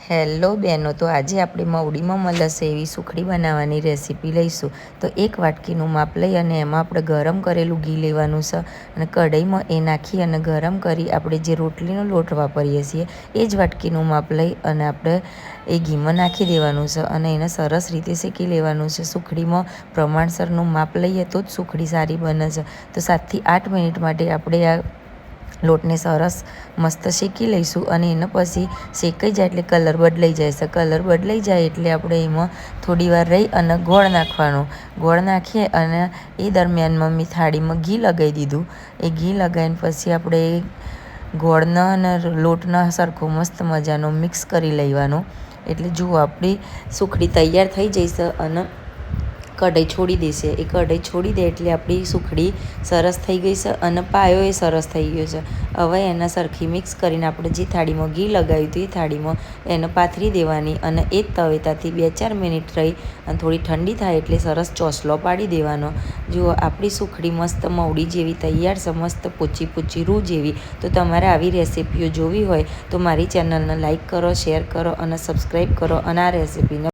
Hello બેનો, તો આજે આપણે મવડીમાં મળશે એવી સુખડી બનાવવાની રેસીપી લઈશું. તો એક વાટકીનું માપ લઈ અને એમાં આપણે ગરમ કરેલું ઘી લેવાનું છે અને કઢાઈમાં એ નાખી અને ગરમ કરી આપણે જે રોટલીનો લોટ વાપરીએ છીએ એ જ વાટકીનું માપ લઈ અને આપણે એ ઘીમાં નાખી દેવાનું છે અને એને સરસ રીતે શેકી લેવાનું છે. સુખડીમાં પ્રમાણસરનું માપ લઈએ તો જ સુખડી સારી બને છે. તો 7થી 8 મિનિટ માટે આપણે આ લોટને સરસ મસ્ત શેકી લઈશું અને એને પછી શેકાઈ જાય એટલે કલર બદલાઈ જાય છે. કલર બદલાઈ જાય એટલે આપણે એમાં થોડી વાર રહી અને ગોળ નાખવાનો. ગોળ નાખીએ અને એ દરમિયાનમાં મેં થાળીમાં ઘી લગાવી દીધું. એ ઘી લગાવીને પછી આપણે ગોળના અને લોટના સરખો મસ્ત મજાનો મિક્સ કરી લેવાનો. એટલે જુઓ, આપણી સુખડી તૈયાર થઈ જશે અને કઢાઈ છોડી દેશે. એ કઢાઈ છોડી દે એટલે આપણી સુખડી સરસ થઈ ગઈ છે અને પાયો એ સરસ થઈ ગયો છે. હવે એના સરખી મિક્સ કરીને આપણે જે થાળીમાં ઘી લગાવ્યું હતું એ થાળીમાં એને પાથરી દેવાની અને એ જ તવેતાથી 2-4 મિનિટ રહી અને થોડી ઠંડી થાય એટલે સરસ ચોસલો પાડી દેવાનો. જુઓ, આપણી સુખડી મસ્ત મવડી જેવી તૈયાર છે, મસ્ત પોચી પોચી રૂ જેવી. તો તમારે આવી રેસીપીઓ જોવી હોય તો મારી ચેનલને લાઈક કરો, શેર કરો અને સબસ્ક્રાઈબ કરો અને આ રેસીપીને